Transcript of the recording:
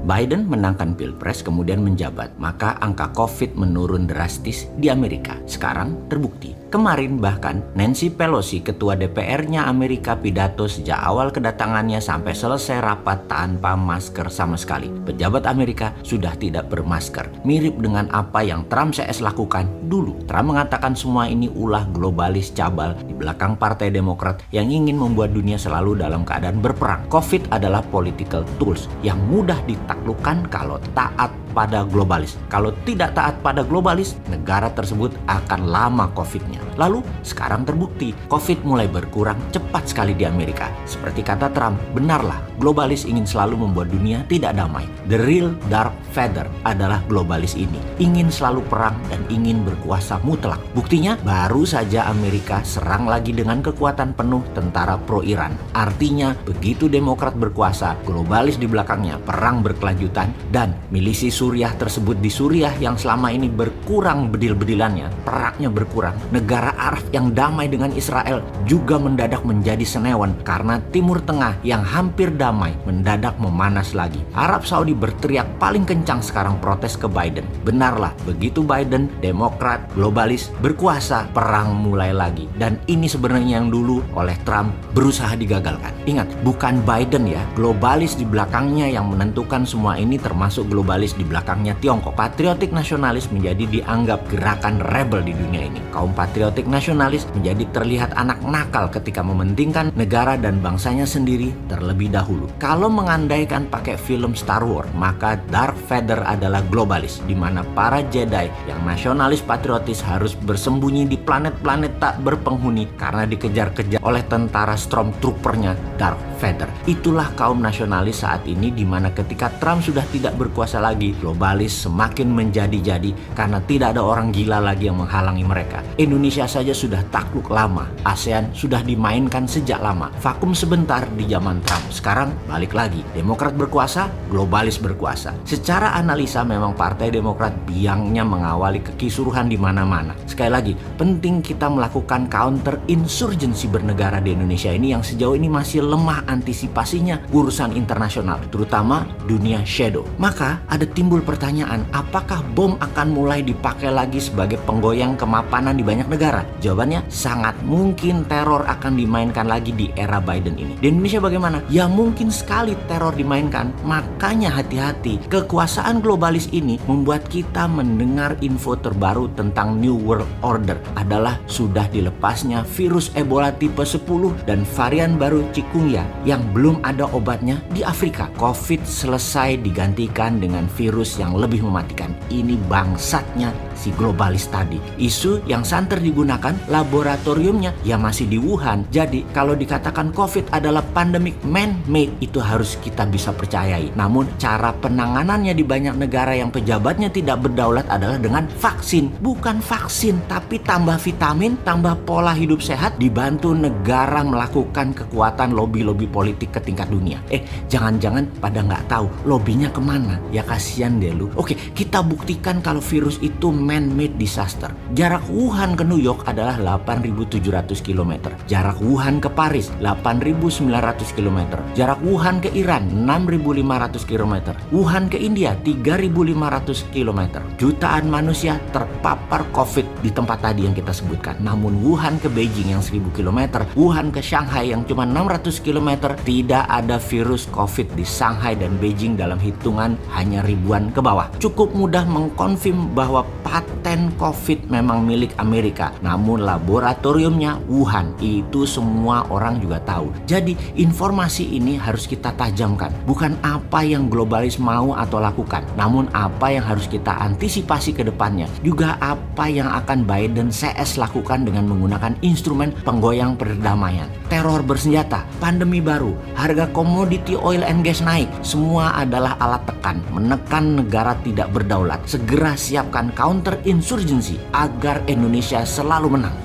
Biden menangkan Pilpres kemudian menjabat, maka angka COVID menurun drastis di Amerika. Sekarang terbukti. Kemarin bahkan Nancy Pelosi, ketua DPR-nya Amerika, pidato sejak awal kedatangannya sampai selesai rapat tanpa masker sama sekali. Pejabat Amerika sudah tidak bermasker. Mirip dengan apa yang Trump CS lakukan dulu. Trump mengatakan semua ini ulah globalis cabal di belakang Partai Demokrat yang ingin membuat dunia selalu dalam keadaan berperang. COVID adalah political tools yang mudah ditaklukkan kalau taat pada globalis. Kalau tidak taat pada globalis, negara tersebut akan lama COVID-nya. Lalu sekarang terbukti COVID mulai berkurang cepat sekali di Amerika. Seperti kata Trump, benarlah globalis ingin selalu membuat dunia tidak damai. The real Darth Vader adalah globalis ini. Ingin selalu perang dan ingin berkuasa mutlak. Buktinya baru saja Amerika serang lagi dengan kekuatan penuh tentara pro-Iran. Artinya begitu Demokrat berkuasa, globalis di belakangnya, perang berkelanjutan, dan milisi Suriah tersebut di Suriah yang selama ini berkurang bedil-bedilannya, perangnya berkurang. Negara Arab yang damai dengan Israel juga mendadak menjadi senewan karena Timur Tengah yang hampir damai mendadak memanas lagi. Arab Saudi berteriak paling kencang sekarang protes ke Biden. Benarlah, begitu Biden, Demokrat, globalis berkuasa, perang mulai lagi. Dan ini sebenarnya yang dulu oleh Trump berusaha digagalkan. Ingat, bukan Biden ya, globalis di belakangnya yang menentukan semua ini, termasuk globalis di belakangnya Tiongkok. Patriotik nasionalis menjadi dianggap gerakan rebel di dunia ini. Kaum patriotik nasionalis menjadi terlihat anak nakal ketika mementingkan negara dan bangsanya sendiri terlebih dahulu. Kalau mengandaikan pakai film Star Wars, maka Darth Vader adalah globalis, di mana para Jedi yang nasionalis patriotis harus bersembunyi di planet-planet tak berpenghuni karena dikejar-kejar oleh tentara Stormtrooper-nya Darth Vader. Itulah kaum nasionalis saat ini, di mana ketika Trump sudah tidak berkuasa lagi, globalis semakin menjadi-jadi karena tidak ada orang gila lagi yang menghalangi mereka. Indonesia saja sudah takluk lama, ASEAN sudah dimainkan sejak lama. Vakum sebentar di zaman Trump, sekarang balik lagi. Demokrat berkuasa, globalis berkuasa. Secara analisa memang Partai Demokrat biangnya mengawali kekisruhan di mana-mana. Sekali lagi, penting kita melakukan counter insurgency bernegara di Indonesia ini yang sejauh ini masih lemah antisipasinya urusan internasional, terutama dunia shadow. Maka ada timbul pertanyaan, apakah bom akan mulai dipakai lagi sebagai penggoyang kemapanan di banyak negara? Jawabannya sangat mungkin teror akan dimainkan lagi di era Biden ini. Di Indonesia bagaimana? Ya mungkin sekali teror dimainkan. Makanya hati-hati. Kekuasaan globalis ini membuat kita mendengar info terbaru tentang New World Order adalah sudah dilepasnya virus Ebola tipe 10 dan varian baru Chikungunya yang belum ada obatnya di Afrika. COVID selesai digantikan dengan virus yang lebih mematikan. Ini bangsatnya si globalis tadi. Isu yang santer digunakan laboratoriumnya ya masih di Wuhan. Jadi kalau dikatakan COVID adalah pandemic man-made, itu harus kita bisa percayai. Namun cara penanganannya di banyak negara yang pejabatnya tidak berdaulat adalah dengan vaksin. Bukan vaksin, tapi tambah vitamin, tambah pola hidup sehat, dibantu negara melakukan kekuatan lobby-lobby politik ke tingkat dunia. Jangan-jangan pada nggak tahu lobbynya kemana. Ya kasihan deh lu. Oke, kita buktikan kalau virus itu man-made disaster. Jarak Wuhan ke New York adalah 8.700 km. Jarak Wuhan ke Paris 8.900 km. Jarak Wuhan ke Iran 6.500 km. Wuhan ke India 3.500 km. Jutaan manusia terpapar COVID di tempat tadi yang kita sebutkan. Namun Wuhan ke Beijing yang 1.000 km, Wuhan ke Shanghai yang cuma 600 km, tidak ada virus COVID di Shanghai dan Beijing dalam hitungan hanya ribuan ke bawah. Cukup mudah mengkonfirm bahwa paten COVID memang milik Amerika, namun laboratoriumnya Wuhan. Itu semua orang juga tahu. Jadi informasi ini harus kita tajamkan. Bukan apa yang globalis mau atau lakukan, namun apa yang harus kita antisipasi ke depannya. Juga apa yang akan Biden CS lakukan dengan menggunakan instrumen penggoyang perdamaian. Teror bersenjata, pandemi baru, harga komoditi oil and gas naik. Semua adalah alat tekan, menekan negara tidak berdaulat. Segera siapkan counter insurgency agar Indonesia selalu menang.